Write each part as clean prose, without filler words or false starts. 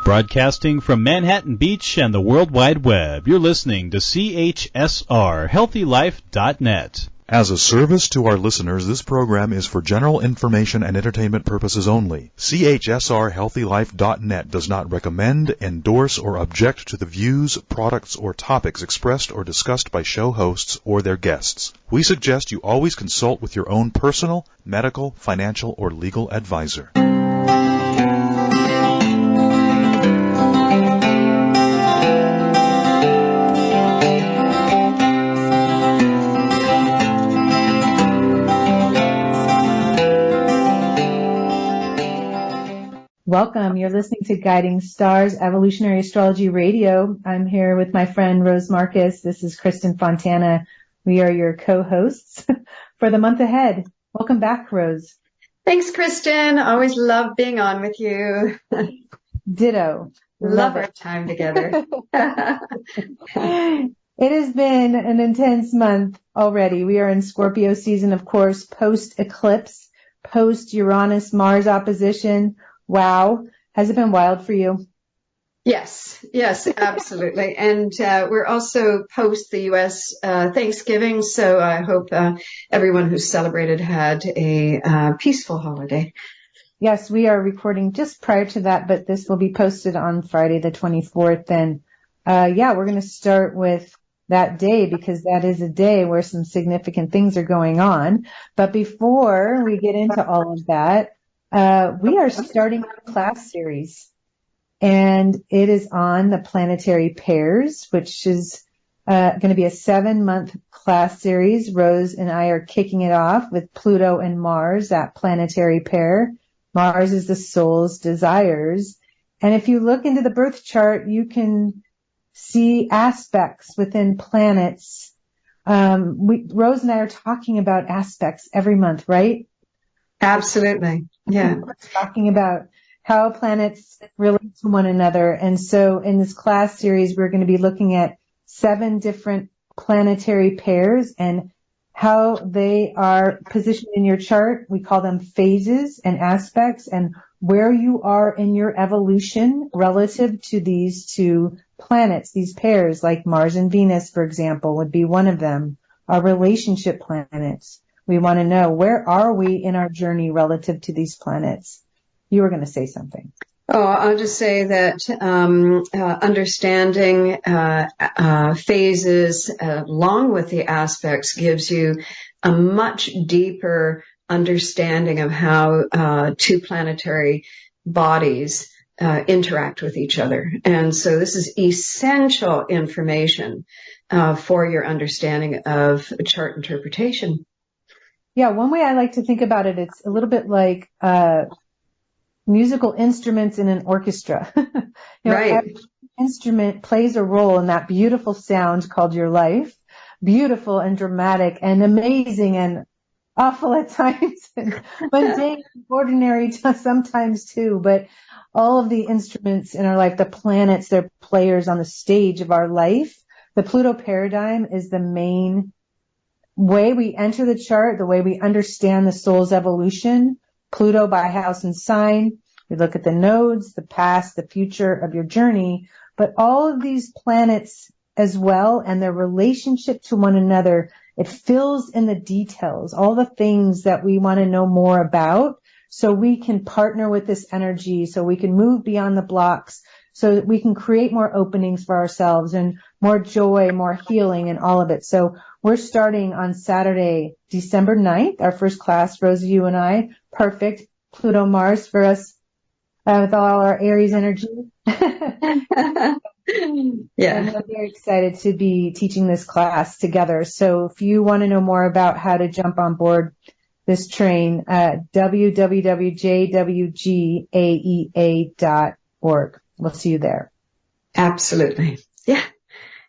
Broadcasting from Manhattan Beach and the World Wide Web, you're listening to CHSR, HealthyLife.net. As a service to our listeners, this program is for general information and entertainment purposes only. CHSR HealthyLife.net does not recommend, endorse, or object to the views, products, or topics expressed or discussed by show hosts or their guests. We suggest you always consult with your own personal, medical, financial, or legal advisor. Welcome. You're listening to Guiding Stars Evolutionary Astrology Radio. I'm here with my friend Rose Marcus. This is Kristin Fontana. We are your co-hosts for the month ahead. Welcome back, Rose. Thanks, Kristin. Always love being on with you. Ditto. Love our time together. It has been an intense month already. We are in Scorpio season, of course, post-eclipse, post-Uranus-Mars opposition. Wow. Has it been wild for you? Yes, absolutely. And we're also post the U.S. Thanksgiving, so I hope everyone who celebrated had a peaceful holiday. Yes, we are recording just prior to that, but this will be posted on Friday the 24th. And we're going to start with that day because that is a day where some significant things are going on. But before we get into all of that, we are starting a class series, and it is on the planetary pairs, which is going to be a 7-month class series. Rose and I are kicking it off with Pluto and Mars, that planetary pair. Mars is the soul's desires. And if you look into the birth chart, you can see aspects within planets. Rose and I are talking about aspects every month, right? Absolutely. Yeah. We're talking about how planets relate to one another. And so in this class series, we're going to be looking at 7 different planetary pairs and how they are positioned in your chart. We call them phases and aspects, and where you are in your evolution relative to these 2 planets, these pairs, like Mars and Venus, for example, would be one of them, our relationship planets. We want to know, where are we in our journey relative to these planets? You were going to say something. Oh, I'll just say that understanding phases along with the aspects gives you a much deeper understanding of how 2 planetary bodies interact with each other. And so this is essential information for your understanding of chart interpretation. Yeah, one way I like to think about it, it's a little bit like musical instruments in an orchestra. Right. Every instrument plays a role in that beautiful sound called your life. Beautiful and dramatic and amazing and awful at times, and mundane, ordinary sometimes too. But all of the instruments in our life, the planets, they're players on the stage of our life. The Pluto paradigm is the main way we enter the chart, the way we understand the soul's evolution. Pluto by house and sign. We look at the nodes, the past, the future of your journey, but all of these planets as well and their relationship to one another, it fills in the details, all the things that we want to know more about, so we can partner with this energy, so we can move beyond the blocks, so that we can create more openings for ourselves and more joy, more healing, and all of it. So we're starting on Saturday, December 9th, our first class, Rosie, you and I. Perfect. Pluto Mars for us with all our Aries energy. Yeah. And I'm very excited to be teaching this class together. So if you want to know more about how to jump on board this train, www.jwgaea.org. We'll see you there. Absolutely. Yeah.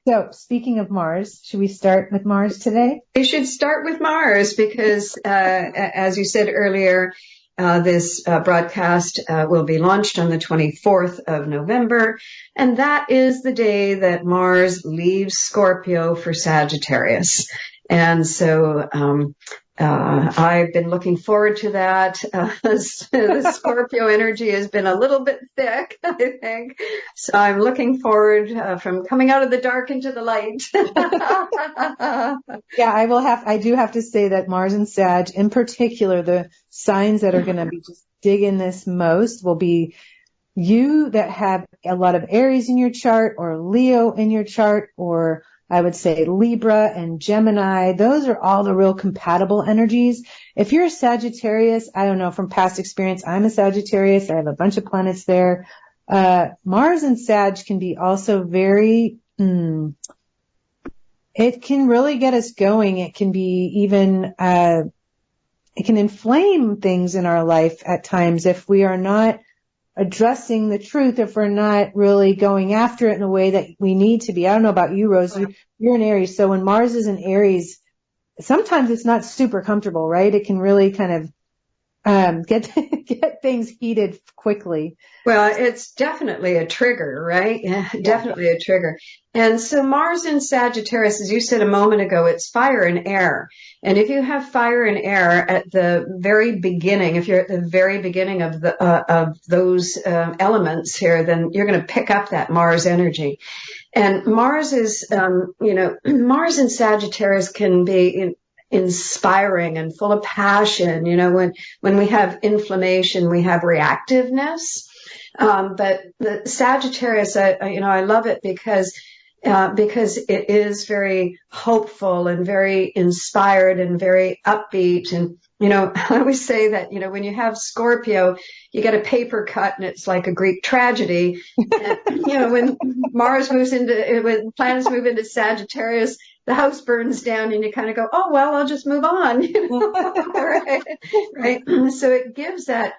So speaking of Mars, should we start with Mars today? We should start with Mars because, as you said earlier, this broadcast will be launched on the 24th of November, and that is the day that Mars leaves Scorpio for Sagittarius. And so I've been looking forward to that. The Scorpio energy has been a little bit thick, I think. So I'm looking forward from coming out of the dark into the light. Yeah, I do have to say that Mars and Sag, in particular, the signs that are going to be just digging this most will be you that have a lot of Aries in your chart, or Leo in your chart, or I would say Libra and Gemini. Those are all the real compatible energies. If you're a Sagittarius, I don't know, from past experience, I'm a Sagittarius. I have a bunch of planets there. Mars and Sag can be also very, it can really get us going. It can be even, it can inflame things in our life at times if we are not addressing the truth, if we're not really going after it in a way that we need to be. I don't know about you, Rose. You're an Aries. So when Mars is in Aries, sometimes it's not super comfortable, right? It can really kind of get things heated quickly. Well, it's definitely a trigger, right? Yeah, definitely a trigger. And so Mars in Sagittarius, as you said a moment ago, it's fire and air. And if you have fire and air at the very beginning, if you're at the very beginning of those elements here, then you're going to pick up that Mars energy. And Mars is, Mars in Sagittarius can be inspiring and full of passion. When we have inflammation, we have reactiveness. But the Sagittarius, I love it because it is very hopeful and very inspired and very upbeat. And, I always say that, when you have Scorpio, you get a paper cut and it's like a Greek tragedy. And, when when planets move into Sagittarius, the house burns down and you kind of go, oh, well, I'll just move on. Right. So it gives that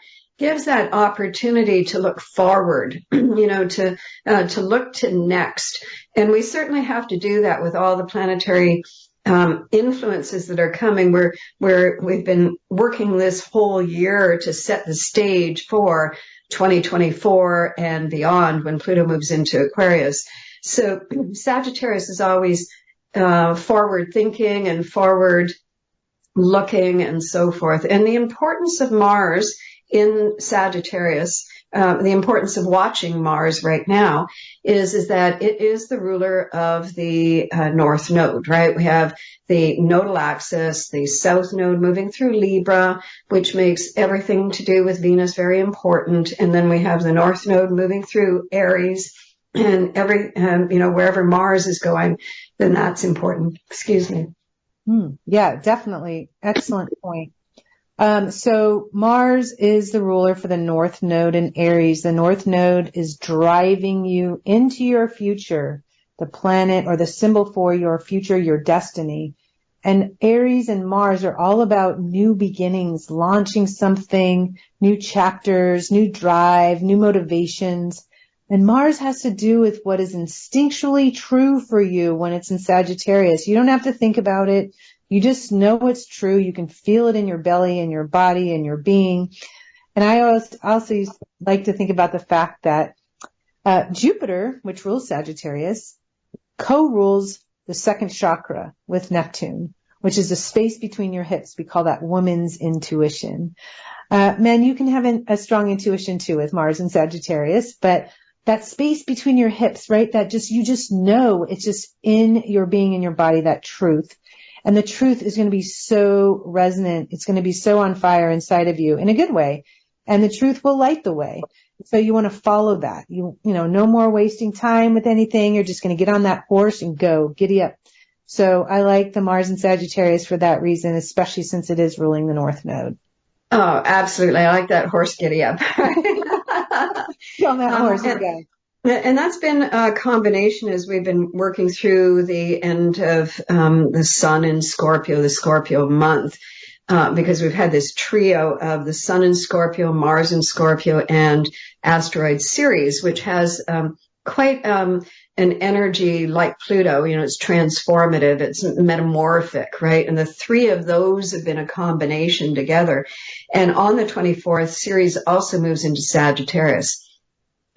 opportunity to look forward, to look to next. And we certainly have to do that with all the planetary influences that are coming. We've been working this whole year to set the stage for 2024 and beyond when Pluto moves into Aquarius. So Sagittarius is always forward thinking and forward looking and so forth. And the importance of Mars in Sagittarius, the importance of watching Mars right now is that it is the ruler of the North Node, right? We have the nodal axis, the South Node moving through Libra, which makes everything to do with Venus very important. And then we have the North Node moving through Aries, and wherever Mars is going, then that's important. Excuse me. Yeah, definitely. Excellent point. So Mars is the ruler for the North Node in Aries. The North Node is driving you into your future, the planet or the symbol for your future, your destiny. And Aries and Mars are all about new beginnings, launching something, new chapters, new drive, new motivations. And Mars has to do with what is instinctually true for you when it's in Sagittarius. You don't have to think about it. You just know it's true. You can feel it in your belly, in your body, in your being. And I also like to think about the fact that Jupiter, which rules Sagittarius, co-rules the second chakra with Neptune, which is the space between your hips. We call that woman's intuition. Men, you can have a strong intuition too with Mars and Sagittarius, but that space between your hips, right? You just know it's just in your being, in your body, that truth. And the truth is going to be so resonant. It's going to be so on fire inside of you in a good way. And the truth will light the way. So you want to follow that. No more wasting time with anything. You're just going to get on that horse and go, giddy up. So I like the Mars and Sagittarius for that reason, especially since it is ruling the North Node. Oh, absolutely. I like that horse giddy up. On that horse, again. And that's been a combination as we've been working through the end of the Sun in Scorpio, the Scorpio month, because we've had this trio of the Sun in Scorpio, Mars in Scorpio, and asteroid Ceres, which has quite an energy like Pluto. It's transformative, it's metamorphic, right? And the three of those have been a combination together. And on the 24th, Ceres also moves into Sagittarius.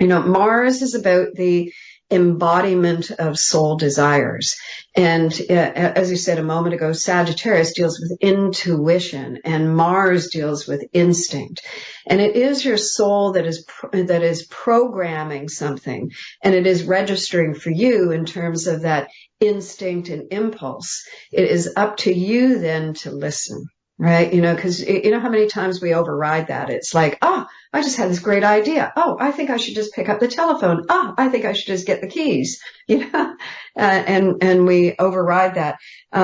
Mars is about the embodiment of soul desires. And as you said a moment ago, Sagittarius deals with intuition and Mars deals with instinct. And it is your soul that is programming something, and it is registering for you in terms of that instinct and impulse. It is up to you then to listen. Right? Because you know how many times we override that. It's like, oh, I just had this great idea. Oh, I think I should just pick up the telephone. Oh, I think I should just get the keys. And we override that.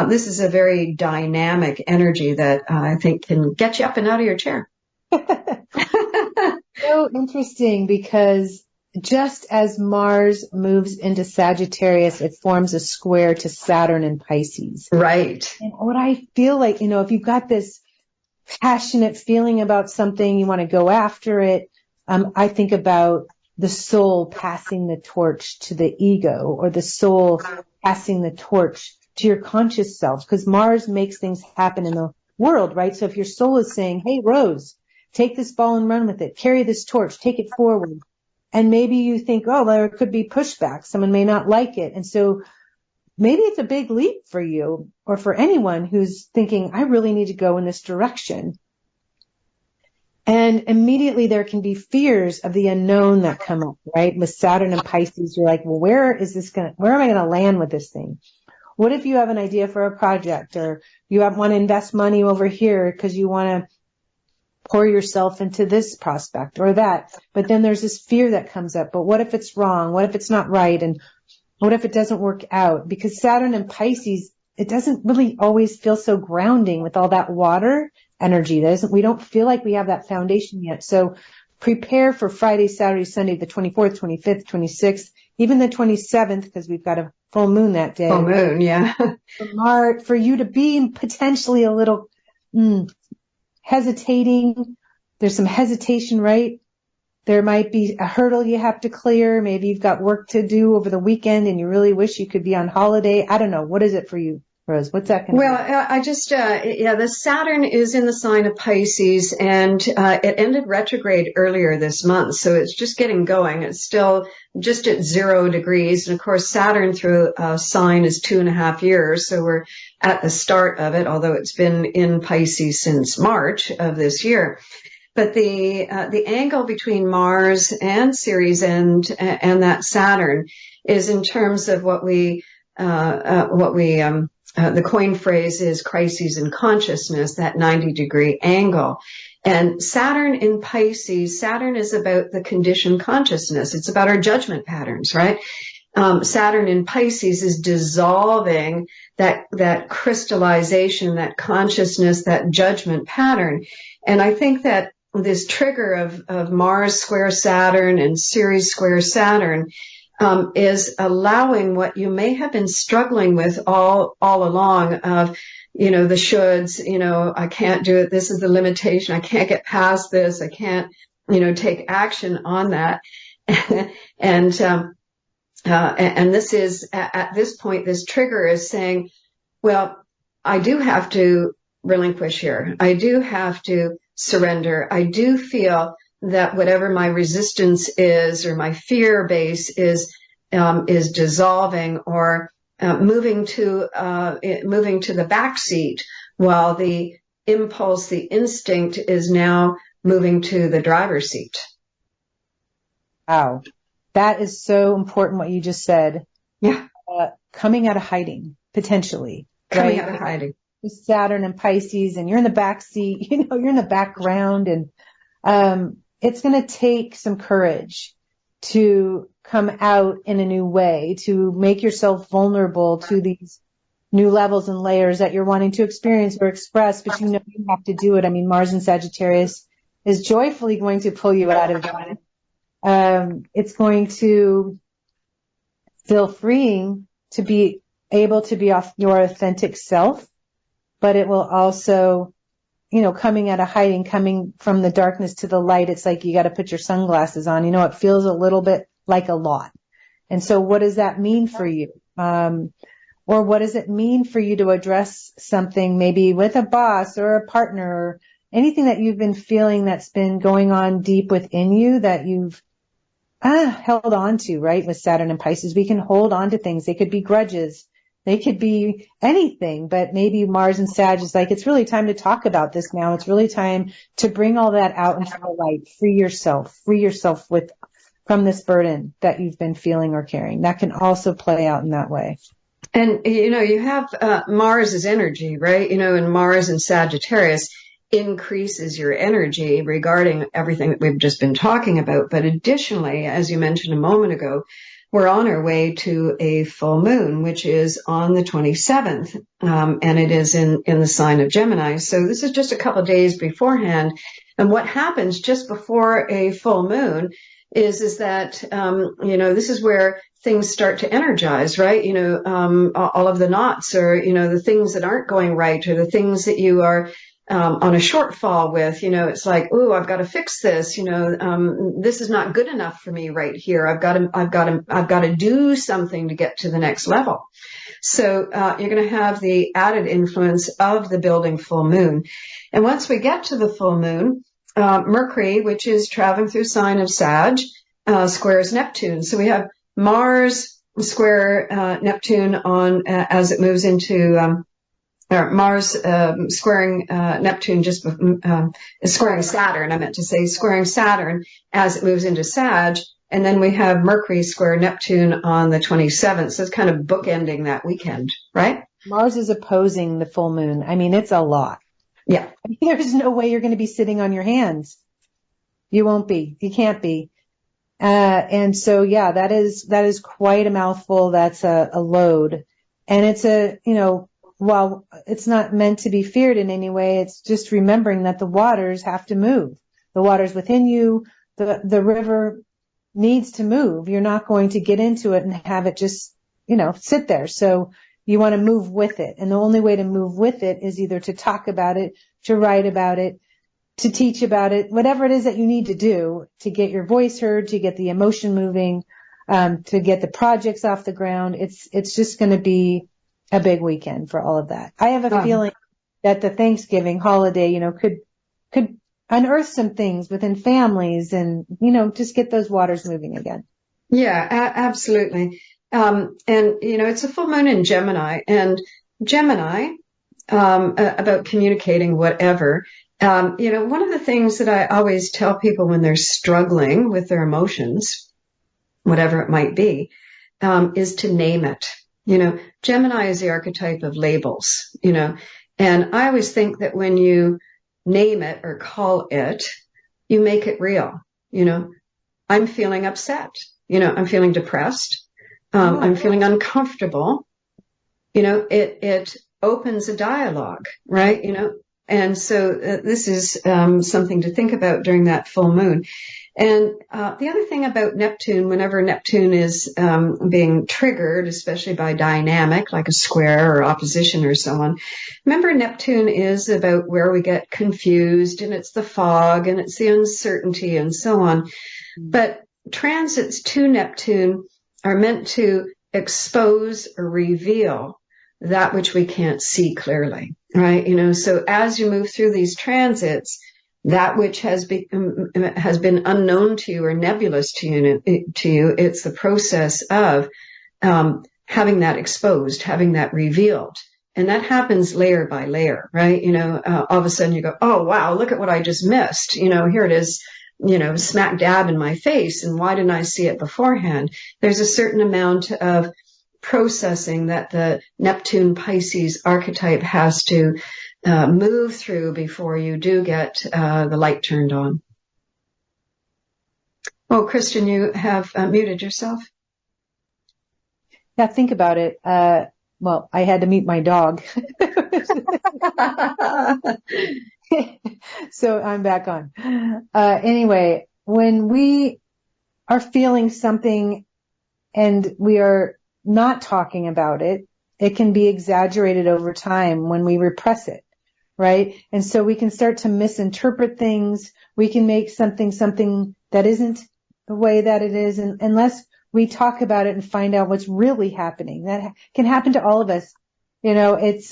This is a very dynamic energy that I think can get you up and out of your chair. So interesting, because just as Mars moves into Sagittarius, it forms a square to Saturn and Pisces. Right. And what I feel like, if you've got this passionate feeling about something, you want to go after it. I think about the soul passing the torch to the ego, or the soul passing the torch to your conscious self, because Mars makes things happen in the world, right? So if your soul is saying, hey, Rose, take this ball and run with it, carry this torch, take it forward. And maybe you think, oh, there could be pushback. Someone may not like it. And so maybe it's a big leap for you, or for anyone who's thinking, I really need to go in this direction. And immediately there can be fears of the unknown that come up, right? With Saturn and Pisces, you're like, well, where am I going to land with this thing? What if you have an idea for a project, or you want to invest money over here because you want to pour yourself into this prospect or that? But then there's this fear that comes up. But what if it's wrong? What if it's not right? And what if it doesn't work out? Because Saturn and Pisces, it doesn't really always feel so grounding with all that water energy. We don't feel like we have that foundation yet. So prepare for Friday, Saturday, Sunday, the 24th, 25th, 26th, even the 27th, because we've got a full moon that day. Full moon, yeah. For you to be potentially a little hesitating. There's some hesitation, right? There might be a hurdle you have to clear. Maybe you've got work to do over the weekend and you really wish you could be on holiday. I don't know. What is it for you, Rose? What's that going to be? Well, the Saturn is in the sign of Pisces, and it ended retrograde earlier this month. So it's just getting going. It's still just at 0 degrees. And of course, Saturn through a sign is 2.5 years. So we're at the start of it, although it's been in Pisces since March of this year. But the angle between Mars and Ceres and that Saturn is in terms of the coin phrase is crises in consciousness, that 90-degree angle. And Saturn in Pisces, Saturn is about the conditioned consciousness. It's about our judgment patterns, right? Saturn in Pisces is dissolving that crystallization, that consciousness, that judgment pattern. And I think that this trigger of Mars square Saturn and Ceres square Saturn is allowing what you may have been struggling with all along of, the shoulds, I can't do it. This is the limitation. I can't get past this. I can't, take action on that. And this is at this point, this trigger is saying, well, I do have to relinquish here. I do have to surrender. I do feel that whatever my resistance is or my fear base is dissolving or moving to the back seat, while the impulse, the instinct is now moving to the driver's seat. Wow. That is so important what you just said. Yeah. Coming out of hiding, potentially. Coming out of hiding. With Saturn and Pisces, and you're in the back seat, you're in the background, and it's going to take some courage to come out in a new way, to make yourself vulnerable to these new levels and layers that you're wanting to experience or express, but you have to do it. I mean, Mars in Sagittarius is joyfully going to pull you out of that. It's going to feel freeing to be able to be your authentic self, but it will also, coming out of hiding, coming from the darkness to the light, it's like you got to put your sunglasses on. It feels a little bit like a lot. And so what does that mean for you? Or what does it mean for you to address something maybe with a boss or a partner or anything that you've been feeling that's been going on deep within you that you've held on to, right? With Saturn and Pisces, we can hold on to things. They could be grudges. They could be anything, but maybe Mars and Sag is like, it's really time to talk about this now. It's really time to bring all that out into the light. Free yourself from this burden that you've been feeling or carrying. That can also play out in that way. And, you have Mars' energy, right? And Mars in Sagittarius increases your energy regarding everything that we've just been talking about. But additionally, as you mentioned a moment ago, we're on our way to a full moon, which is on the 27th, and it is in the sign of Gemini. So this is just a couple of days beforehand. And what happens just before a full moon is that, this is where things start to energize, right? All of the knots or, the things that aren't going right or the things that you are on a shortfall with, it's like, ooh, I've got to fix this. This is not good enough for me right here. I've got to do something to get to the next level. So, you're going to have the added influence of the building full moon. And once we get to the full moon, Mercury, which is traveling through sign of Sag, squares Neptune. So we have Mars square, Neptune on, as it moves into, Mars squaring Neptune squaring Saturn. I meant to say squaring Saturn as it moves into Sag, and then we have Mercury square Neptune on the 27th. So it's kind of bookending that weekend, right? Mars is opposing the full moon. I mean, it's a lot. Yeah, there's no way you're going to be sitting on your hands. You won't be. You can't be. And so, yeah, that is quite a mouthful. That's a load, and it's while it's not meant to be feared in any way, it's just remembering that the waters have to move. The waters within you, the river needs to move. You're not going to get into it and have it just, sit there. So you want to move with it. And the only way to move with it is either to talk about it, to write about it, to teach about it, whatever it is that you need to do to get your voice heard, to get the emotion moving, to get the projects off the ground. It's just going to be a big weekend for all of that. I have a feeling that the Thanksgiving holiday, could unearth some things within families and, just get those waters moving again. Yeah, absolutely. It's a full moon in Gemini, and Gemini, about communicating whatever. One of the things that I always tell people when they're struggling with their emotions, whatever it might be, is to name it. Gemini is the archetype of labels, and I always think that when you name it or call it, you make it real. I'm feeling upset. I'm feeling depressed. I'm feeling uncomfortable. It opens a dialogue, right? And so this is something to think about during that full moon. And the other thing about Neptune, whenever Neptune is being triggered, especially by dynamic, like a square or opposition or so on, remember Neptune is about where we get confused, and it's the fog, and it's the uncertainty, and so on. But transits to Neptune are meant to expose or reveal that which we can't see clearly, right? So as you move through these transits, that which has been unknown to you or nebulous to you, it's the process of having that exposed, having that revealed. And that happens layer by layer, right? All of a sudden you go, oh, wow, look at what I just missed. Here it is, smack dab in my face. And why didn't I see it beforehand? There's a certain amount of processing that the Neptune Pisces archetype has to move through before you do get the light turned on. Oh, Kristin, you have muted yourself. Yeah, think about it. Well, I had to meet my dog. So I'm back on. Anyway, when we are feeling something and we are not talking about it, it can be exaggerated over time when we repress it, right? And so we can start to misinterpret things. We can make something that isn't the way that it is, and unless we talk about it and find out what's really happening. That can happen to all of us. It's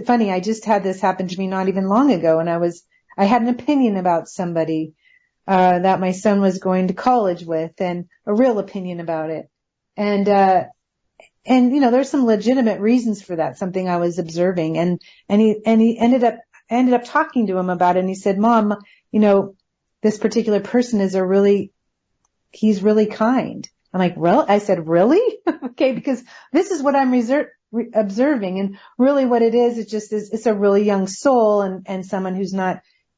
funny. I just had this happen to me not even long ago, and I had an opinion about somebody, that my son was going to college with, and a real opinion about it. And there's some legitimate reasons for that, something I was observing. And he ended up talking to him about it. And he said, Mom, this particular person he's really kind. I'm like, really? I said, really? Okay, because this is what I'm observing. And really what it is, it's a really young soul and someone who's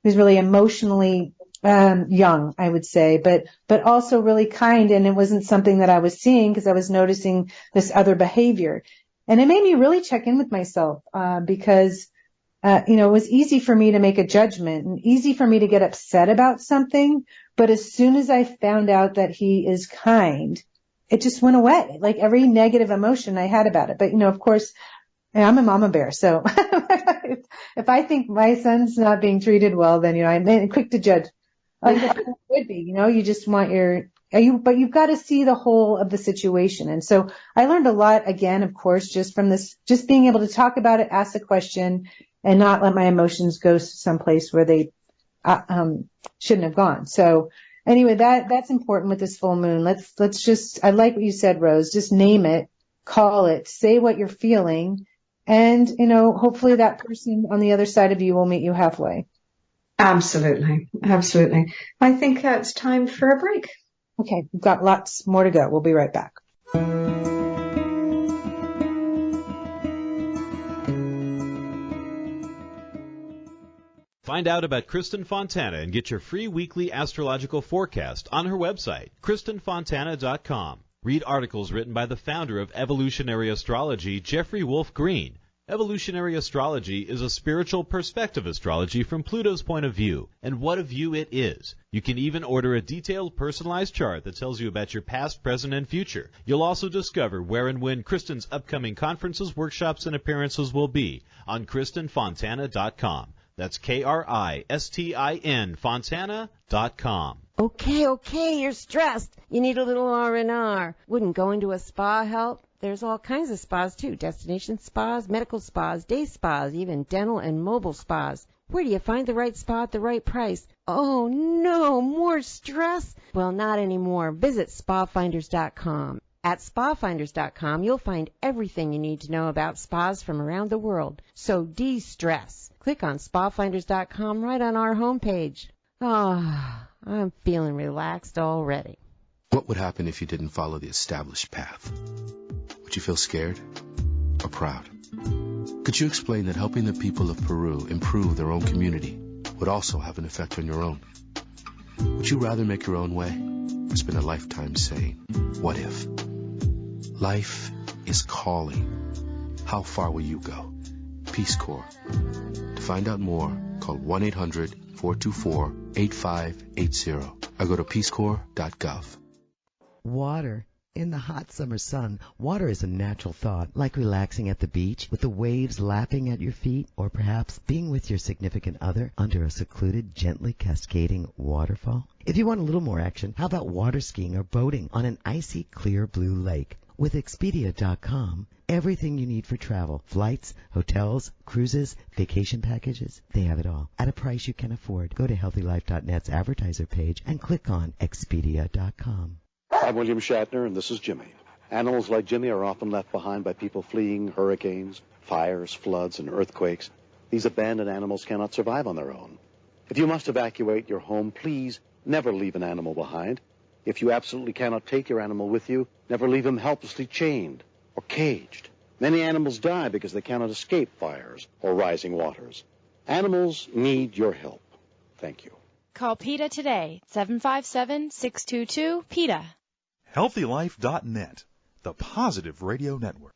really emotionally young, I would say, but also really kind. And it wasn't something that I was seeing because I was noticing this other behavior. And it made me really check in with myself, because, it was easy for me to make a judgment and easy for me to get upset about something. But as soon as I found out that he is kind, it just went away, like every negative emotion I had about it. But, of course, I'm a mama bear. So if I think my son's not being treated well, then, I'm quick to judge. Like it would be, you just want but you've got to see the whole of the situation. And so I learned a lot, again, of course, just from this, just being able to talk about it, ask the question, and not let my emotions go someplace where they shouldn't have gone. So anyway, that's important with this full moon. Let's just, I like what you said, Rose, just name it, call it, say what you're feeling, and, hopefully that person on the other side of you will meet you halfway. Absolutely. Absolutely. I think it's time for a break. Okay. We've got lots more to go. We'll be right back. Find out about Kristin Fontana and get your free weekly astrological forecast on her website, KristinFontana.com. Read articles written by the founder of evolutionary astrology, Jeffrey Wolf Green. Evolutionary astrology is a spiritual perspective astrology from Pluto's point of view, and what a view it is. You can even order a detailed personalized chart that tells you about your past, present, and future. You'll also discover where and when Kristin's upcoming conferences, workshops, and appearances will be on KristinFontana.com. That's KRISTIN Fontana.com. Okay, you're stressed. You need a little R&R. Wouldn't going to a spa help? There's all kinds of spas, too. Destination spas, medical spas, day spas, even dental and mobile spas. Where do you find the right spa at the right price? Oh, no, more stress? Well, not anymore. Visit spafinders.com. At spafinders.com, you'll find everything you need to know about spas from around the world. So de-stress. Click on spafinders.com right on our homepage. I'm feeling relaxed already. What would happen if you didn't follow the established path? Would you feel scared or proud? Could you explain that helping the people of Peru improve their own community would also have an effect on your own? Would you rather make your own way or spend a lifetime saying, what if? Life is calling. How far will you go? Peace Corps. To find out more, call 1-800-424-8580 or go to peacecorps.gov. Water. In the hot summer sun, water is a natural thought, like relaxing at the beach with the waves lapping at your feet, or perhaps being with your significant other under a secluded, gently cascading waterfall. If you want a little more action, how about water skiing or boating on an icy, clear blue lake? With Expedia.com, everything you need for travel, flights, hotels, cruises, vacation packages, they have it all at a price you can afford. Go to HealthyLife.net's advertiser page and click on Expedia.com. I'm William Shatner, and this is Jimmy. Animals like Jimmy are often left behind by people fleeing hurricanes, fires, floods, and earthquakes. These abandoned animals cannot survive on their own. If you must evacuate your home, please never leave an animal behind. If you absolutely cannot take your animal with you, never leave him helplessly chained or caged. Many animals die because they cannot escape fires or rising waters. Animals need your help. Thank you. Call PETA today, 757-622-PETA. HealthyLife.net, the positive radio network.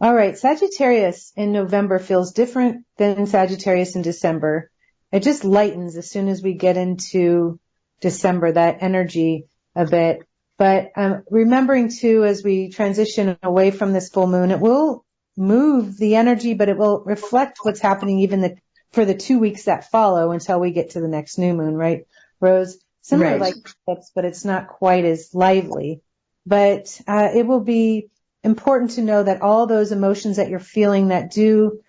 All right, Sagittarius in November feels different than Sagittarius in December. It just lightens as soon as we get into December, that energy a bit. But remembering, too, as we transition away from this full moon, it will move the energy, but it will reflect what's happening even for the 2 weeks that follow until we get to the next new moon, right, Rose? Similar Right. like eclipse, but it's not quite as lively. But it will be important to know that all those emotions that you're feeling that do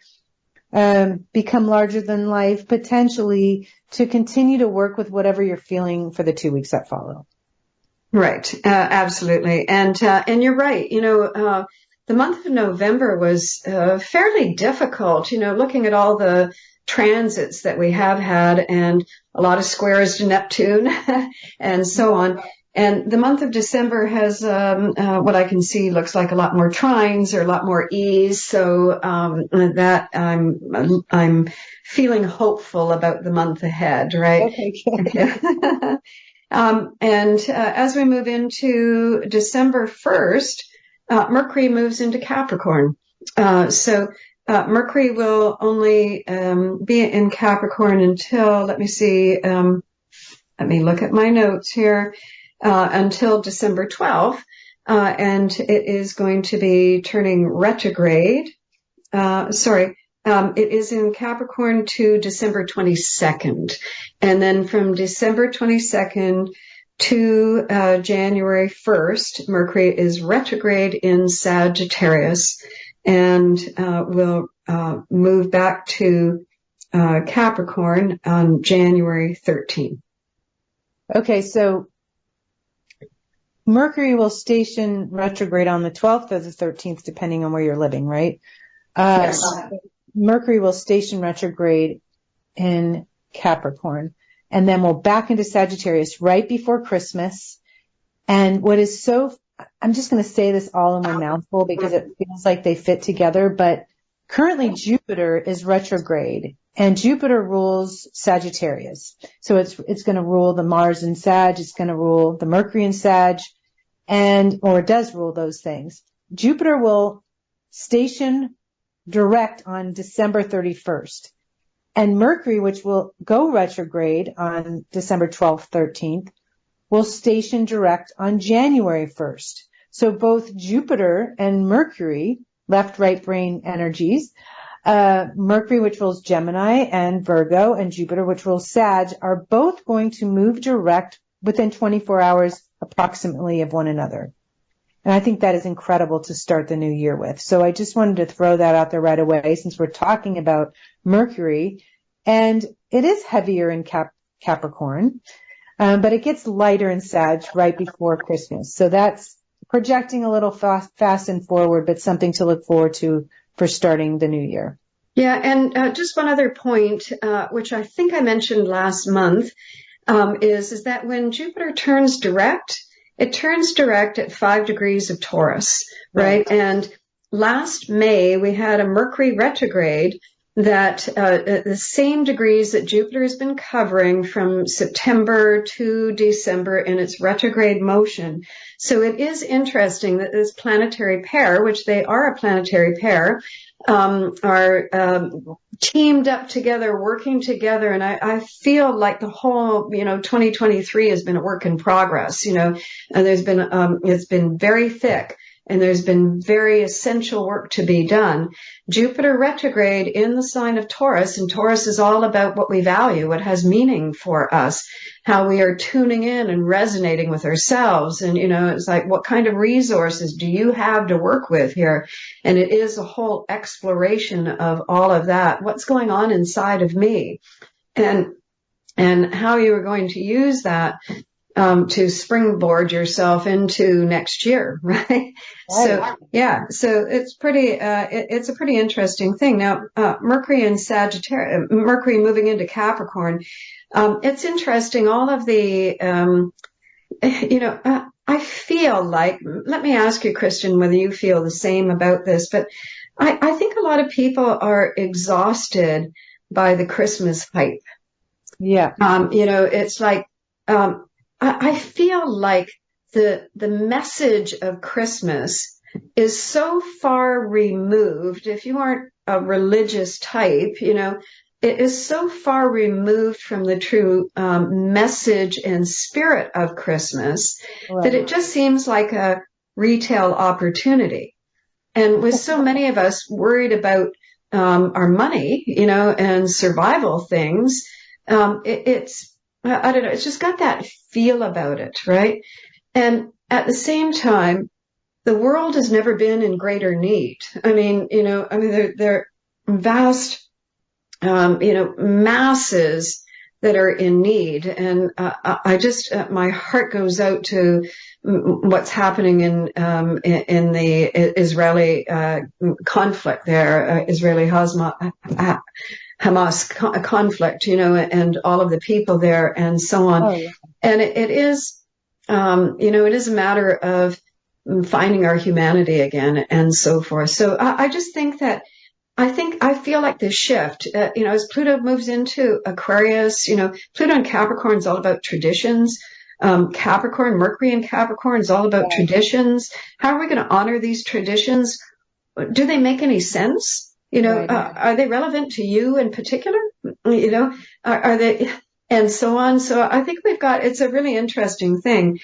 become larger than life, potentially to continue to work with whatever you're feeling for the 2 weeks that follow. Right. Absolutely. And you're right. The month of November was fairly difficult, looking at all the transits that we have had and a lot of squares to Neptune and so on. And the month of December has what I can see looks like a lot more trines or a lot more ease. So that I'm feeling hopeful about the month ahead, right? Okay, good. And as we move into December 1st, Mercury moves into Capricorn. So Mercury will only be in Capricorn until, let me see, let me look at my notes here, until December 12th. And it is going to be turning retrograde. It is in Capricorn to December 22nd. And then from December 22nd to January 1st, Mercury is retrograde in Sagittarius and will move back to Capricorn on January 13th. Okay, so Mercury will station retrograde on the 12th or the 13th, depending on where you're living, right? Yes. Mercury will station retrograde in Capricorn and then we'll back into Sagittarius right before Christmas. And what is I'm just going to say this all in one mouthful because it feels like they fit together, but currently Jupiter is retrograde and Jupiter rules Sagittarius. So it's going to rule the Mars in Sag, it's going to rule the Mercury in Sag, or it does rule those things. Jupiter will station direct on December 31st. And Mercury, which will go retrograde on December 12th, 13th, will station direct on January 1st. So both Jupiter and Mercury, left, right brain energies, Mercury, which rules Gemini and Virgo, and Jupiter, which rules Sag, are both going to move direct within 24 hours approximately of one another. And I think that is incredible to start the new year with. So I just wanted to throw that out there right away since we're talking about Mercury. And it is heavier in Capricorn, but it gets lighter in Sag right before Christmas. So that's projecting a little fast and forward, but something to look forward to for starting the new year. Yeah, and just one other point, which I think I mentioned last month, is that when Jupiter turns direct, it turns direct at 5 degrees of Taurus, right? And last May, we had a Mercury retrograde that the same degrees that Jupiter has been covering from September to December in its retrograde motion. So it is interesting that this planetary pair, which they are a planetary pair, are teamed up together, working together. And I feel like the whole, 2023 has been a work in progress, and there's been, it's been very thick. And there's been very essential work to be done. Jupiter retrograde in the sign of Taurus, and Taurus is all about what we value, what has meaning for us, how we are tuning in and resonating with ourselves. And, it's like, what kind of resources do you have to work with here? And it is a whole exploration of all of that. What's going on inside of me? And how you are going to use that to springboard yourself into next year, right? So, yeah, so it's it's a pretty interesting thing. Now, Mercury in Sagittarius, Mercury moving into Capricorn, it's interesting. All of the, I feel like, let me ask you, Kristin, whether you feel the same about this, but I think a lot of people are exhausted by the Christmas hype. Yeah. It's like, I feel like the message of Christmas is so far removed. If you aren't a religious type, it is so far removed from the true message and spirit of Christmas that it just seems like a retail opportunity. And with so many of us worried about our money, and survival things, I don't know, it's just got that feel about it, right? And at the same time, the world has never been in greater need. I mean, there are vast masses that are in need. And I just, my heart goes out to what's happening in the Israeli conflict there, Israeli Hamas conflict, and all of the people there and so on. Oh, yeah. And it is, it is a matter of finding our humanity again and so forth. So I just think that I feel like this shift, as Pluto moves into Aquarius, Pluto and Capricorn is all about traditions. Mercury in Capricorn is all about traditions. How are we going to honor these traditions? Do they make any sense? Are they relevant to you in particular? Are they, and so on. So I think it's a really interesting thing.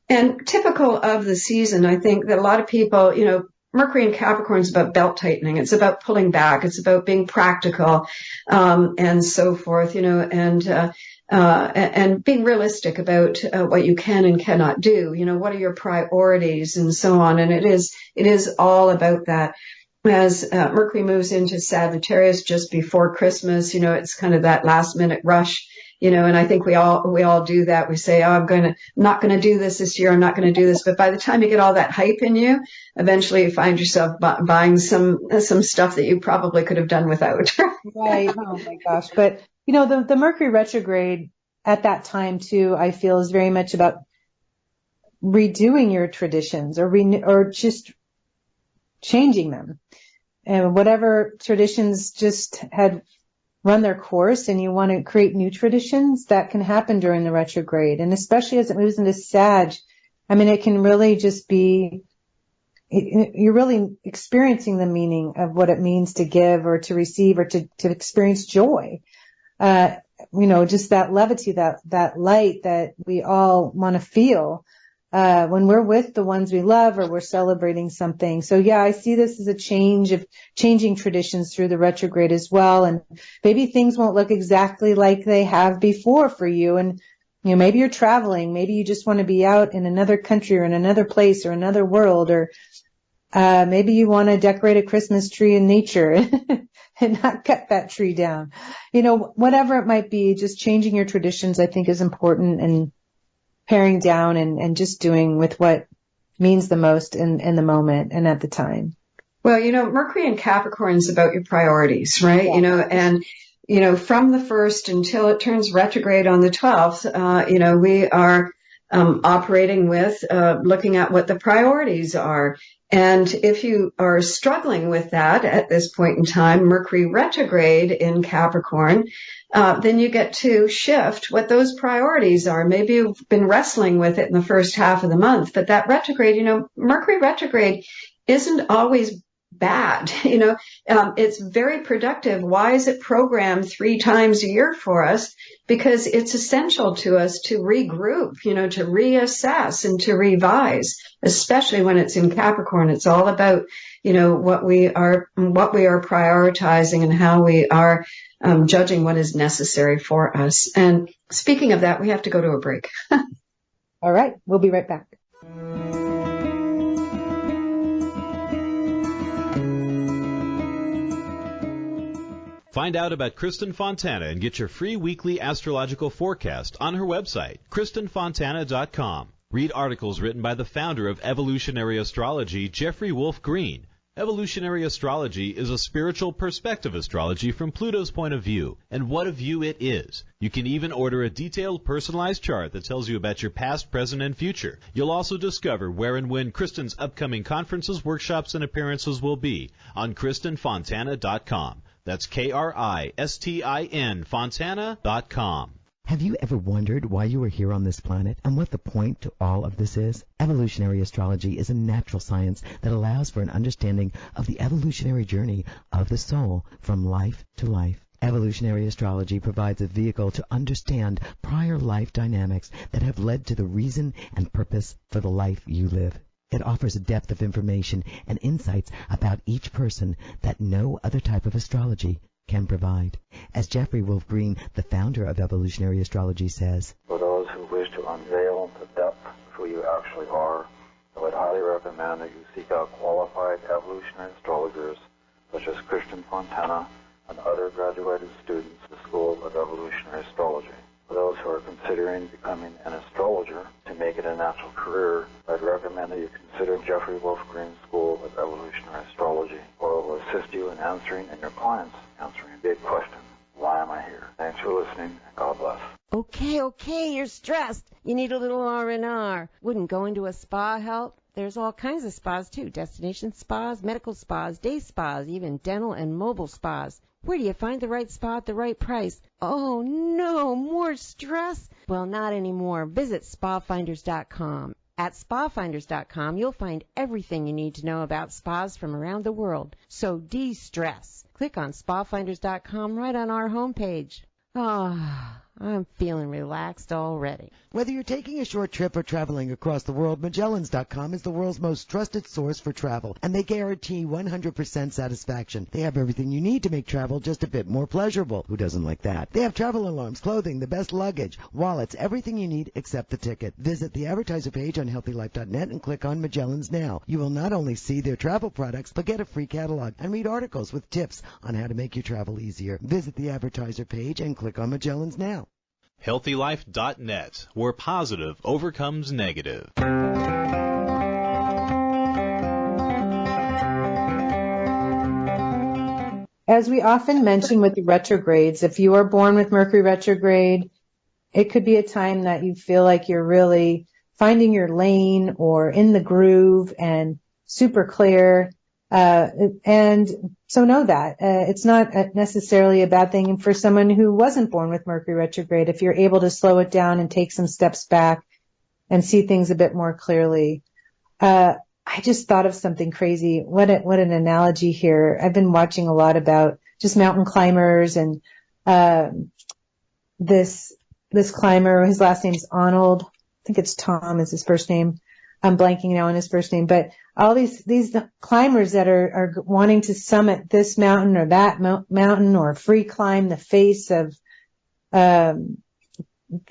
And typical of the season, I think that a lot of people, Mercury in Capricorn is about belt tightening. It's about pulling back. It's about being practical, and so forth, and being realistic about what you can and cannot do. What are your priorities and so on. And it is all about that. As Mercury moves into Sagittarius just before Christmas, it's kind of that last minute rush. And I think we all do that. We say, I'm not going to do this year. I'm not going to do this. But by the time you get all that hype in you, eventually you find yourself buying some stuff that you probably could have done without. Right. Oh my gosh. But, the Mercury retrograde at that time too, I feel is very much about redoing your traditions or just changing them. And whatever traditions just had run their course and you want to create new traditions, that can happen during the retrograde. And especially as it moves into Sag, it can really just be, you're really experiencing the meaning of what it means to give or to receive or to experience joy. Just that levity, that light that we all want to feel, when we're with the ones we love or we're celebrating something. So yeah, I see this as a changing traditions through the retrograde as well. And maybe things won't look exactly like they have before for you. And, maybe you're traveling. Maybe you just want to be out in another country or in another place or another world, or, maybe you want to decorate a Christmas tree in nature and not cut that tree down. Whatever it might be, just changing your traditions, I think, is important, and paring down and just doing with what means the most in the moment and at the time. Well, Mercury in Capricorn is about your priorities, right? Yeah. And from the 1st until it turns retrograde on the 12th, we are operating with looking at what the priorities are. And if you are struggling with that at this point in time, Mercury retrograde in Capricorn, then you get to shift what those priorities are. Maybe you've been wrestling with it in the first half of the month, but that retrograde, Mercury retrograde isn't always bad. It's very productive. Why is it programmed 3 times a year for us? Because it's essential to us to regroup, to reassess and to revise, especially when it's in Capricorn. It's all about, what we are prioritizing and how we are judging what is necessary for us. And speaking of that, we have to go to a break. All right. We'll be right back. Find out about Kristin Fontana and get your free weekly astrological forecast on her website, KristinFontana.com. Read articles written by the founder of evolutionary astrology, Jeffrey Wolf Green. Evolutionary astrology is a spiritual perspective astrology from Pluto's point of view, and what a view it is. You can even order a detailed personalized chart that tells you about your past, present, and future. You'll also discover where and when Kristin's upcoming conferences, workshops, and appearances will be on KristinFontana.com. That's KRISTIN Fontana.com. Have you ever wondered why you are here on this planet and what the point to all of this is? Evolutionary astrology is a natural science that allows for an understanding of the evolutionary journey of the soul from life to life. Evolutionary astrology provides a vehicle to understand prior life dynamics that have led to the reason and purpose for the life you live. It offers a depth of information and insights about each person that no other type of astrology can provide. As Jeffrey Wolf Green, the founder of evolutionary astrology, says, for those who wish to unveil the depth of who you actually are, I would highly recommend that you seek out qualified evolutionary astrologers such as Kristin Fontana, and other graduated students of the School of Evolutionary Astrology. For those who are considering becoming an astrologer to make it a natural career, I'd recommend that you consider Jeffrey Wolf Green's School of Evolutionary Astrology, where it will assist you in answering and your clients answering a big question. Why am I here? Thanks for listening, and God bless. Okay, you're stressed. You need a little R&R. Wouldn't going to a spa help? There's all kinds of spas, too. Destination spas, medical spas, day spas, even dental and mobile spas. Where do you find the right spa at the right price? Oh, no, more stress? Well, not anymore. Visit spafinders.com. At spafinders.com, you'll find everything you need to know about spas from around the world. So de-stress. Click on spafinders.com right on our homepage. I'm feeling relaxed already. Whether you're taking a short trip or traveling across the world, Magellans.com is the world's most trusted source for travel, and they guarantee 100% satisfaction. They have everything you need to make travel just a bit more pleasurable. Who doesn't like that? They have travel alarms, clothing, the best luggage, wallets, everything you need except the ticket. Visit the advertiser page on healthylife.net and click on Magellans Now. You will not only see their travel products, but get a free catalog and read articles with tips on how to make your travel easier. Visit the advertiser page and click on Magellans Now. HealthyLife.net, where positive overcomes negative. As we often mention with the retrogrades, if you are born with Mercury retrograde, it could be a time that you feel like you're really finding your lane or in the groove and super clear. And so know that it's not necessarily a bad thing for someone who wasn't born with Mercury retrograde. If you're able to slow it down and take some steps back and see things a bit more clearly. I just thought of something crazy. What an analogy here. I've been watching a lot about just mountain climbers and this climber, his last name's Arnold. I think it's Tom is his first name. I'm blanking now on his first name, but all these climbers that are wanting to summit this mountain or that mountain or free climb the face of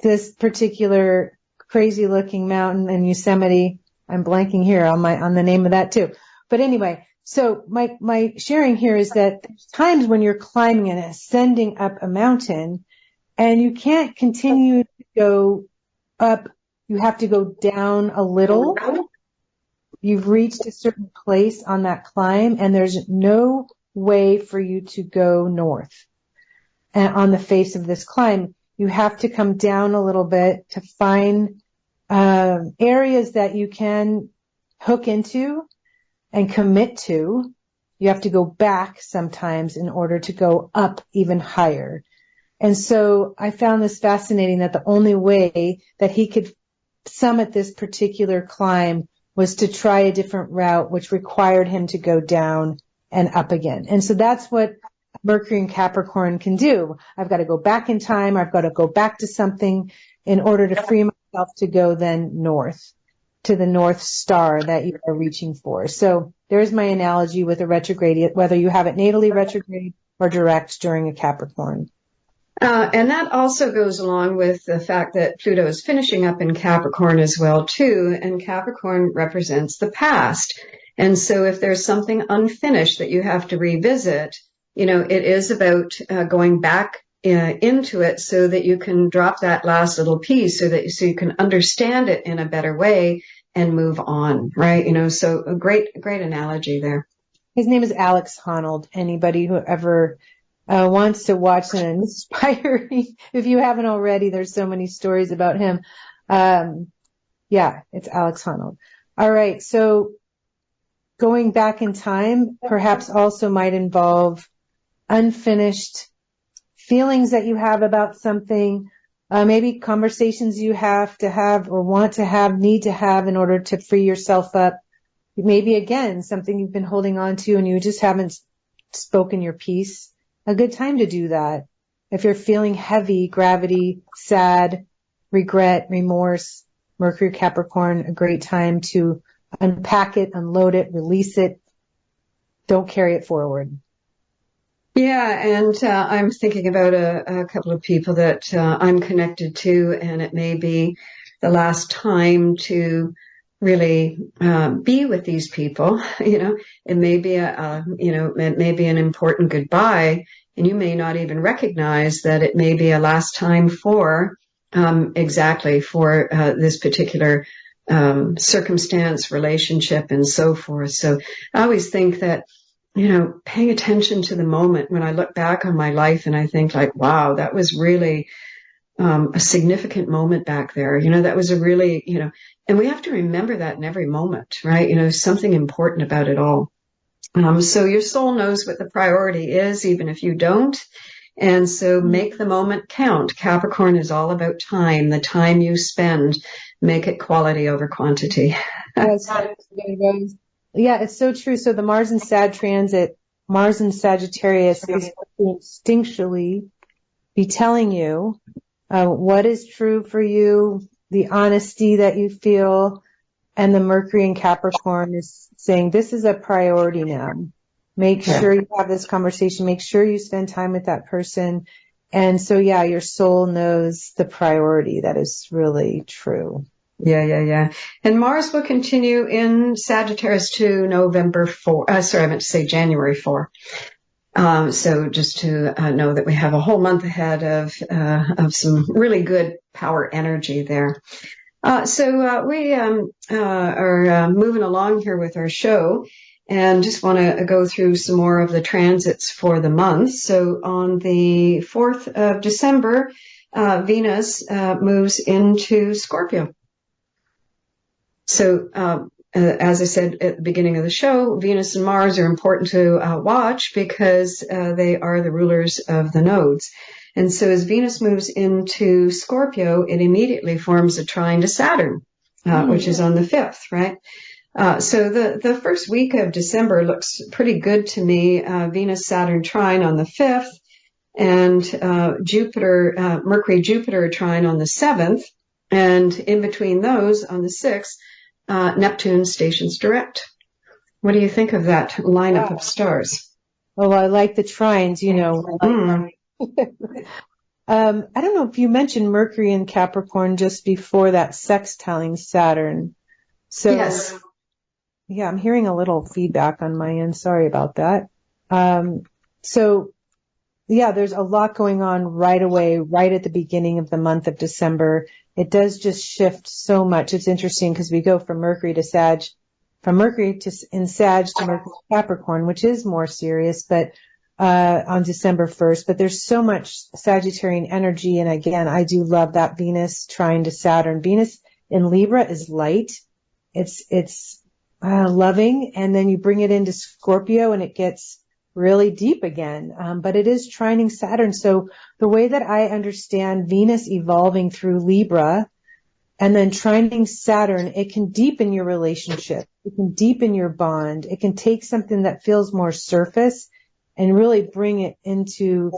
this particular crazy looking mountain in Yosemite. I'm blanking here on the name of that too. But anyway, so my sharing here is that there's times when you're climbing and ascending up a mountain and you can't continue to go up. You have to go down a little. You've reached a certain place on that climb, and there's no way for you to go north. And on the face of this climb, you have to come down a little bit to find areas that you can hook into and commit to. You have to go back sometimes in order to go up even higher. And so I found this fascinating that the only way that he could summit this particular climb was to try a different route, which required him to go down and up again. And so that's what Mercury and Capricorn can do. I've got to go back in time. I've got to go back to something in order to free myself to go then north, to the North Star that you are reaching for. So there's my analogy with a retrograde, whether you have it natally retrograde or direct during a Capricorn. And that also goes along with the fact that Pluto is finishing up in Capricorn as well, too. And Capricorn represents the past. And so if there's something unfinished that you have to revisit, it is about going back into it so that you can drop that last little piece so you can understand it in a better way and move on, right? So a great analogy there. His name is Alex Honnold. Anybody who ever wants to watch an inspiring, if you haven't already, there's so many stories about him. It's Alex Honnold. All right. So going back in time perhaps also might involve unfinished feelings that you have about something, maybe conversations you have to have or want to have, need to have in order to free yourself up. Maybe again, something you've been holding on to and you just haven't spoken your piece. A good time to do that. If you're feeling heavy, gravity, sad, regret, remorse, Mercury, Capricorn, a great time to unpack it, unload it, release it. Don't carry it forward. Yeah, and I'm thinking about a couple of people that I'm connected to, and it may be the last time to really be with these people. It may be it may be an important goodbye, and you may not even recognize that it may be a last time for this particular circumstance, relationship, and so forth. So I always think that, paying attention to the moment when I look back on my life and I think like, wow, that was really a significant moment back there. That was a really, and we have to remember that in every moment, right? Something important about it all. So your soul knows what the priority is, even if you don't. And so make the moment count. Capricorn is all about time, the time you spend. Make it quality over quantity. Yeah, it's so true. So the Mars and Sag transit, Mars and Sagittarius is instinctually be telling you what is true for you, the honesty that you feel, and the Mercury in Capricorn is saying this is a priority now. Make sure you have this conversation. Make sure you spend time with that person. And so, yeah, your soul knows the priority. That is really true. Yeah. And Mars will continue in Sagittarius to November 4. I meant to say January 4. So just to know that we have a whole month ahead of some really good power energy there. So we are moving along here with our show, and just want to go through some more of the transits for the month. So on the 4th of December, Venus moves into Scorpio. So, as I said at the beginning of the show, Venus and Mars are important to watch because they are the rulers of the nodes. And so as Venus moves into Scorpio, it immediately forms a trine to Saturn, which is on the 5th, right? So the first week of December looks pretty good to me. Venus-Saturn trine on the 5th, and Mercury-Jupiter trine on the 7th. And in between those, on the 6th, Neptune stations direct. What do you think of that lineup of stars? Oh, I like the trines, I don't know if you mentioned Mercury in Capricorn just before that sextiling Saturn. So, yes. Yeah, I'm hearing a little feedback on my end. Sorry about that. So, yeah, there's a lot going on right away, right at the beginning of the month of December. It does just shift so much. It's interesting because we go from Mercury to Sag, from Mercury in Sag to Mercury Capricorn, which is more serious, but on December 1st. But there's so much Sagittarian energy, and again, I do love that Venus trine to Saturn. Venus in Libra is light. It's loving, and then you bring it into Scorpio, and it gets really deep again. But it is trining Saturn. So the way that I understand Venus evolving through Libra and then trining Saturn, it can deepen your relationship. It can deepen your bond. It can take something that feels more surface and really bring it into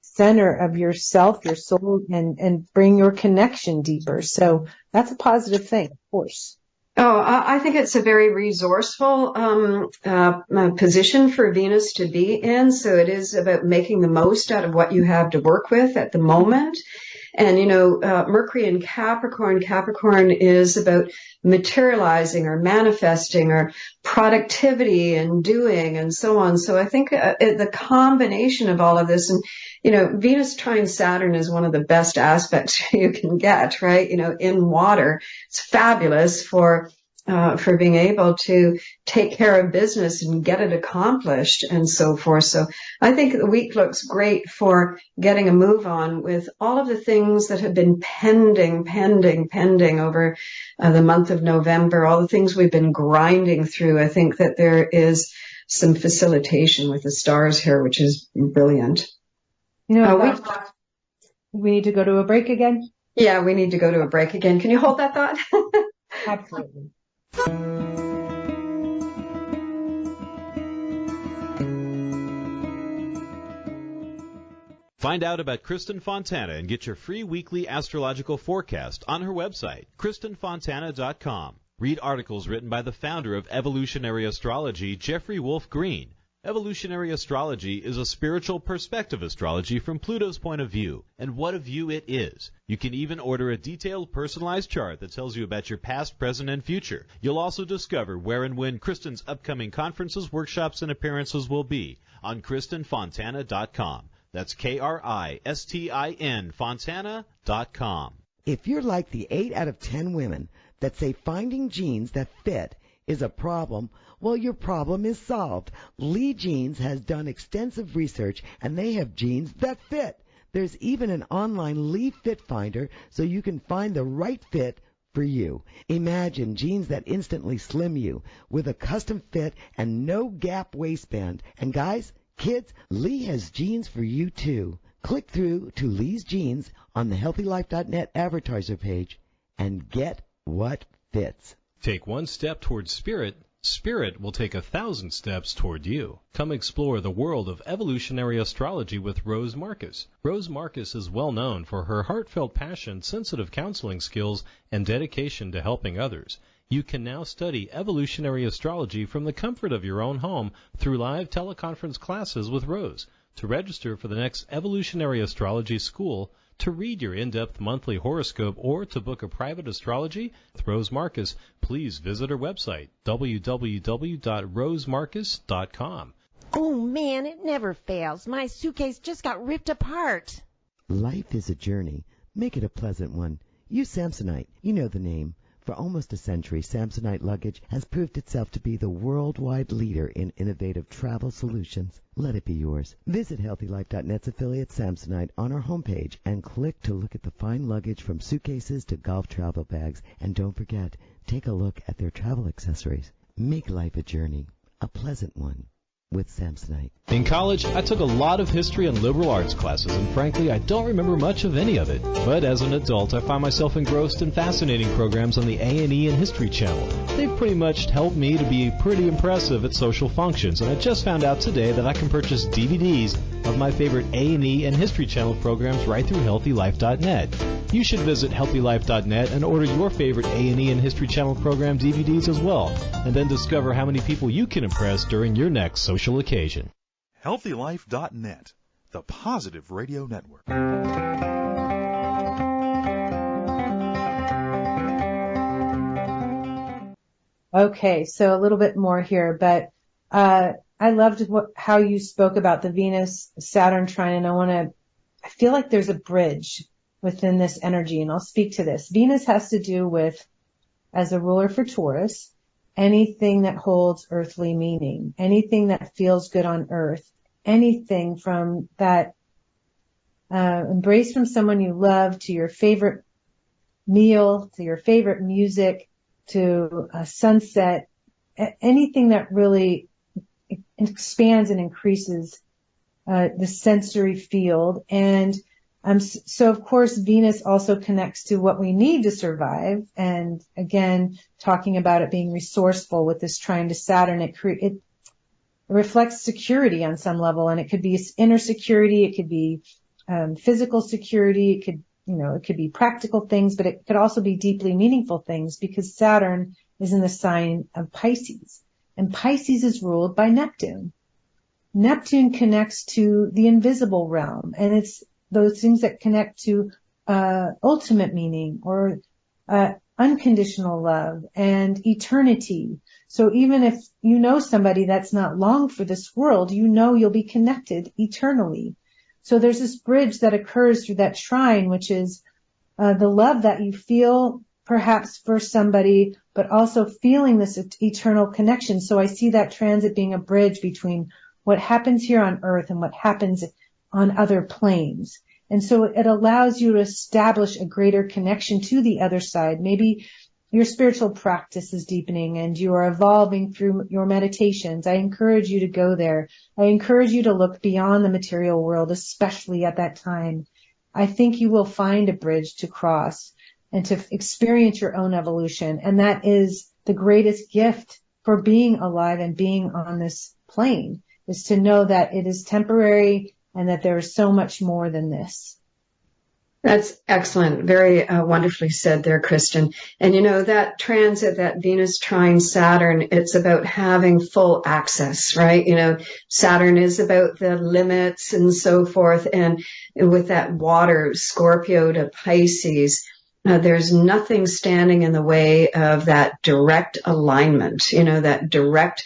center of yourself, your soul, and bring your connection deeper. So that's a positive thing, of course. Oh, I think it's a very resourceful position for Venus to be in. So it is about making the most out of what you have to work with at the moment. And, Mercury in Capricorn is about materializing or manifesting or productivity and doing and so on. So I think the combination of all of this, and, Venus trine Saturn is one of the best aspects you can get, right? In water. It's fabulous for being able to take care of business and get it accomplished and so forth. So I think the week looks great for getting a move on with all of the things that have been pending over the month of November, all the things we've been grinding through. I think that there is some facilitation with the stars here, which is brilliant. We need to go to a break again? Yeah, we need to go to a break again. Can you hold that thought? Absolutely. Find out about Kristin Fontana and get your free weekly astrological forecast on her website, KristinFontana.com. Read articles written by the founder of evolutionary astrology, Jeffrey Wolf Green. Evolutionary astrology is a spiritual perspective astrology from Pluto's point of view, and what a view it is. You can even order a detailed personalized chart that tells you about your past, present, and future. You'll also discover where and when Kristin's upcoming conferences, workshops, and appearances will be on KristinFontana.com. That's Kristin, Fontana.com. If you're like the 8 out of 10 women that say finding jeans that fit is a problem, well, your problem is solved. Lee Jeans has done extensive research, and they have jeans that fit. There's even an online Lee Fit Finder so you can find the right fit for you. Imagine jeans that instantly slim you with a custom fit and no gap waistband. And guys, kids, Lee has jeans for you too. Click through to Lee's Jeans on the HealthyLife.net advertiser page and get what fits. Take one step towards spirit. Spirit will take 1,000 steps toward you. Come explore the world of evolutionary astrology with Rose Marcus. Rose Marcus is well known for her heartfelt passion, sensitive counseling skills, and dedication to helping others. You can now study evolutionary astrology from the comfort of your own home through live teleconference classes with Rose. To register for the next Evolutionary Astrology School, to read your in-depth monthly horoscope, or to book a private astrology with Rose Marcus, please visit her website, www.rosemarcus.com. Oh, man, it never fails. My suitcase just got ripped apart. Life is a journey. Make it a pleasant one. Use Samsonite. You know the name. For almost a century, Samsonite luggage has proved itself to be the worldwide leader in innovative travel solutions. Let it be yours. Visit HealthyLife.net's affiliate Samsonite on our homepage and click to look at the fine luggage from suitcases to golf travel bags. And don't forget, take a look at their travel accessories. Make life a journey, a pleasant one, with Samsonite. In college, I took a lot of history and liberal arts classes, and frankly, I don't remember much of any of it. But as an adult, I find myself engrossed in fascinating programs on the A&E and History Channel. They've pretty much helped me to be pretty impressive at social functions, and I just found out today that I can purchase DVDs of my favorite A&E and History Channel programs right through HealthyLife.net. You should visit HealthyLife.net and order your favorite A&E and History Channel program DVDs as well, and then discover how many people you can impress during your next social occasion. HealthyLife.net, the positive radio network. Okay, so a little bit more here, but I loved how you spoke about the Venus-Saturn trine, and I feel like there's a bridge within this energy, and I'll speak to this. Venus has to do with, as a ruler for Taurus, anything that holds earthly meaning, anything that feels good on earth, anything from that embrace from someone you love to your favorite meal, to your favorite music, to a sunset, anything that really expands and increases the sensory field. And so of course Venus also connects to what we need to survive. And again, talking about it being resourceful with this trine to Saturn, it reflects security on some level, and it could be inner security, it could be physical security, it could be practical things, but it could also be deeply meaningful things, because Saturn is in the sign of Pisces, and Pisces is ruled by Neptune. Neptune connects to the invisible realm, and it's those things that connect to ultimate meaning or unconditional love and eternity. So even if you know somebody that's not long for this world, you know you'll be connected eternally. So there's this bridge that occurs through that trine, which is the love that you feel perhaps for somebody, but also feeling this eternal connection. So I see that transit being a bridge between what happens here on earth and what happens on other planes. And so it allows you to establish a greater connection to the other side. Maybe your spiritual practice is deepening and you are evolving through your meditations. I encourage you to go there. I encourage you to look beyond the material world, especially at that time. I think you will find a bridge to cross and to experience your own evolution. And that is the greatest gift for being alive and being on this plane, is to know that it is temporary and that there is so much more than this. That's excellent. Very wonderfully said there, Kristin. And that transit, that Venus trine Saturn, it's about having full access, right? Saturn is about the limits and so forth. And with that water, Scorpio to Pisces, there's nothing standing in the way of that direct alignment, that direct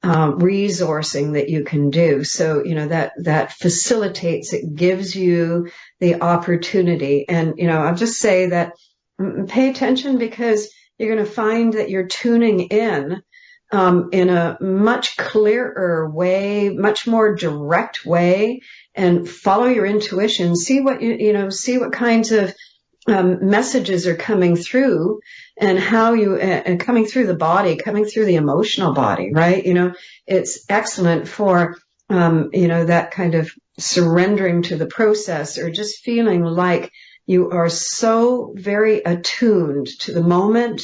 resourcing that you can do. So, that facilitates, it gives you the opportunity. And, I'll just say that pay attention, because you're going to find that you're tuning in a much clearer way, much more direct way, and follow your intuition. See what see what kinds of messages are coming through, and how and coming through the body, coming through the emotional body, right? It's excellent for, that kind of surrendering to the process, or just feeling like you are so very attuned to the moment.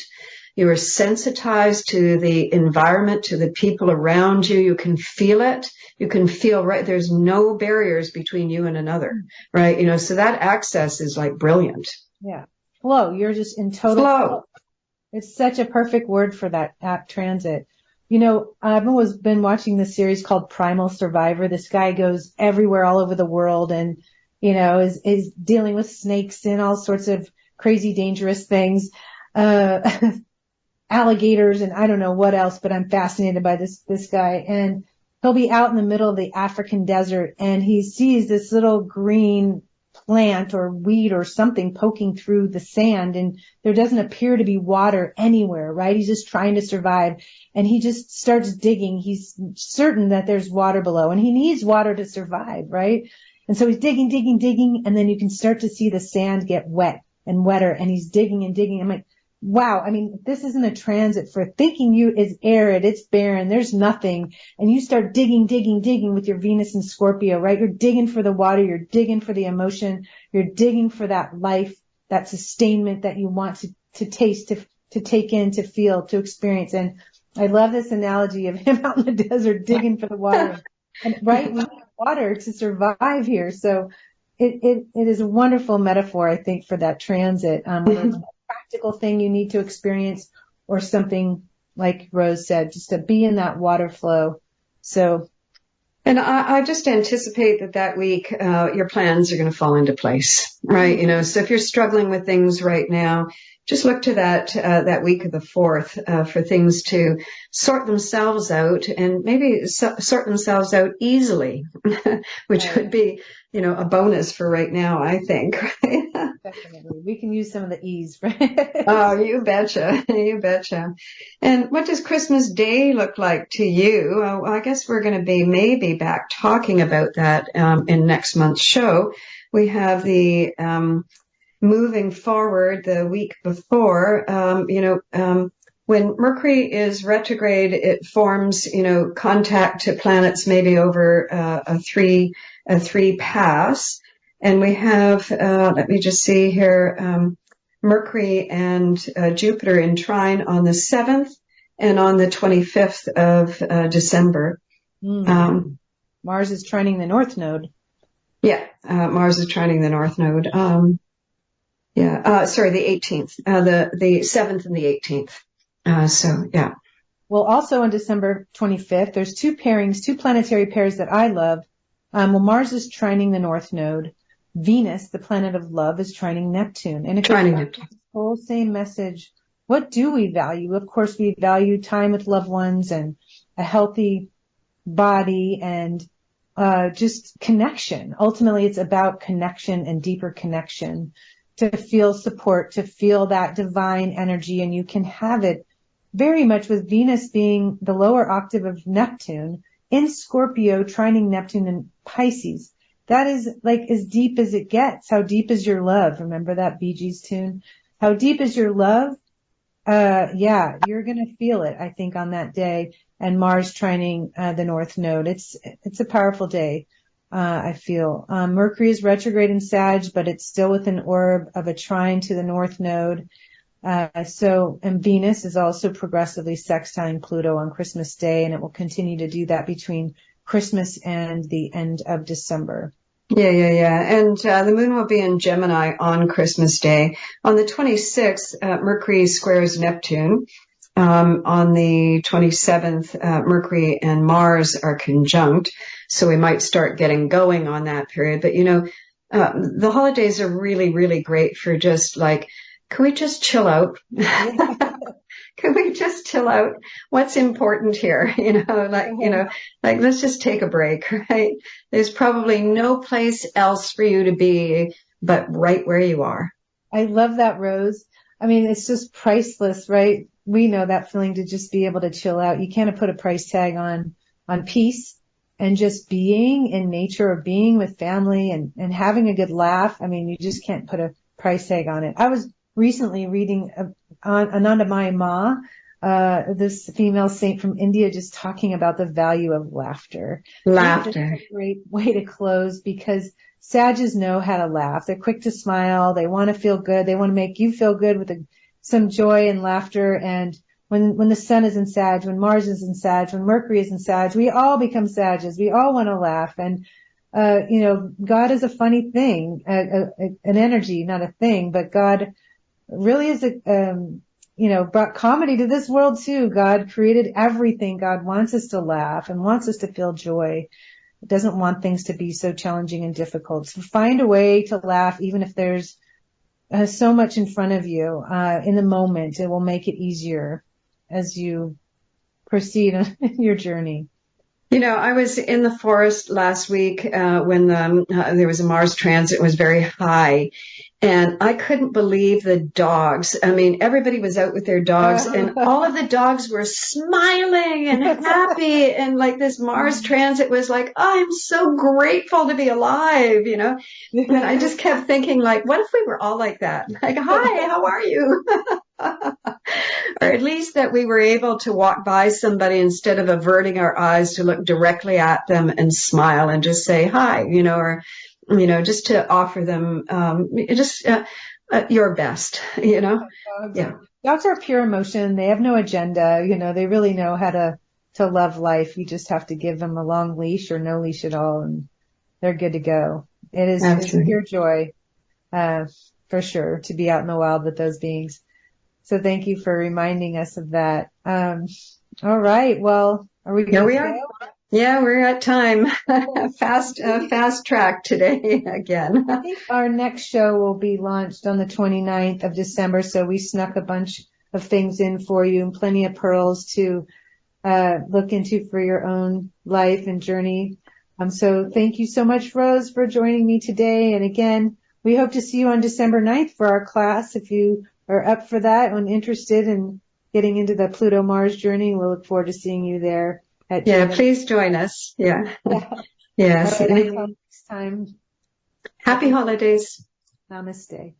You are sensitized to the environment, to the people around you. You can feel it. You can feel, right? There's no barriers between you and another, right? So that access is like brilliant. Yeah. Flow. You're just in total flow. It's such a perfect word for that transit. I've always been watching this series called Primal Survivor. This guy goes everywhere, all over the world, and, is dealing with snakes and all sorts of crazy, dangerous things. Alligators and I don't know what else, but I'm fascinated by this guy. And he'll be out in the middle of the African desert, and he sees this little green plant or weed or something poking through the sand, and there doesn't appear to be water anywhere, right? He's just trying to survive, and he just starts digging. He's certain that there's water below, and he needs water to survive, right? And so he's digging, and then you can start to see the sand get wet and wetter, and he's digging and digging. I'm like, wow, this isn't a transit for thinking you is arid, it's barren, there's nothing, and you start digging with your Venus and Scorpio, right? You're digging for the water, you're digging for the emotion, you're digging for that life, that sustainment that you want to taste, to take in, to feel, to experience. And I love this analogy of him out in the desert digging for the water. And right, we need water to survive here. So it is a wonderful metaphor, I think, for that transit. Whether it's practical thing you need to experience, or something like Rose said, just to be in that water flow. So, and I just anticipate that week your plans are going to fall into place, right? So if you're struggling with things right now, just look to that week of the 4th for things to sort themselves out, and maybe sort themselves out easily, which would be, a bonus for right now, I think. Right? Definitely. We can use some of the ease, right? Oh, you betcha. You betcha. And what does Christmas Day look like to you? Well, I guess we're going to be maybe back talking about that in next month's show. We have the moving forward the week before, when Mercury is retrograde, it forms, contact to planets maybe over a three pass. And we have, let me just see here, Mercury and Jupiter in trine on the 7th and on the 25th of December. Mars is trining the North Node. Yeah, Mars is trining the North Node. The 18th, the 7th and the 18th. Well, also on December 25th, there's two planetary pairs that I love. Mars is trining the North Node. Venus, the planet of love, is trining Neptune. And it's the whole same message. What do we value? Of course, we value time with loved ones and a healthy body and just connection. Ultimately, it's about connection and deeper connection, to feel support, to feel that divine energy. And you can have it very much with Venus being the lower octave of Neptune in Scorpio, trining Neptune in Pisces. That is like as deep as it gets. How deep is your love? Remember that Bee Gees tune? How deep is your love? You're going to feel it, I think, on that day. And Mars trining the North Node. It's a powerful day. I feel. Mercury is retrograde in Sag, but it's still with an orb of a trine to the North Node. And Venus is also progressively sextile Pluto on Christmas Day, and it will continue to do that between Christmas and the end of December. Yeah. And the moon will be in Gemini on Christmas Day. On the 26th, Mercury squares Neptune. On the 27th, Mercury and Mars are conjunct, so we might start getting going on that period. But, the holidays are really, really great for just like, can we just chill out? can we just chill out? What's important here? Let's just take a break, right? There's probably no place else for you to be but right where you are. I love that, Rose. I mean, it's just priceless, right? We know that feeling to just be able to chill out. You can't put a price tag on peace and just being in nature or being with family and having a good laugh. I mean, you just can't put a price tag on it. I was recently reading Anandamayi Ma, this female saint from India, just talking about the value of laughter. Laughter. It's a great way to close because Sages know how to laugh. They're quick to smile. They want to feel good. They want to make you feel good with some joy and laughter. And when the sun is in Sag, when Mars is in Sag, when Mercury is in Sag, we all become Sages. We all want to laugh. And, God is a funny thing, an energy, not a thing, but God really is brought comedy to this world too. God created everything. God wants us to laugh and wants us to feel joy. Doesn't want things to be so challenging and difficult. So find a way to laugh, even if there's so much in front of you in the moment. It will make it easier as you proceed on your journey. I was in the forest last week when there was a Mars transit. It was very high. And I couldn't believe the dogs. I mean, everybody was out with their dogs and all of the dogs were smiling and happy. And like this Mars transit was like, I'm so grateful to be alive, And I just kept thinking like, what if we were all like that? Like, hi, how are you? Or at least that we were able to walk by somebody instead of averting our eyes to look directly at them and smile and just say hi, or just to offer them, your best, Yeah. Dogs are pure emotion. They have no agenda. They really know how to love life. You just have to give them a long leash or no leash at all, and they're good to go. It's pure joy, for sure, to be out in the wild with those beings. So thank you for reminding us of that. All right. Well, are we going to go? Yeah, we're at time. Fast track today again. I think our next show will be launched on the 29th of December. So we snuck a bunch of things in for you and plenty of pearls to look into for your own life and journey. So thank you so much, Rose, for joining me today. And again, we hope to see you on December 9th for our class. If you are up for that and interested in getting into the Pluto-Mars journey, we'll look forward to seeing you there. Please join us. Yeah. Yes. Until next time. Happy holidays. Namaste.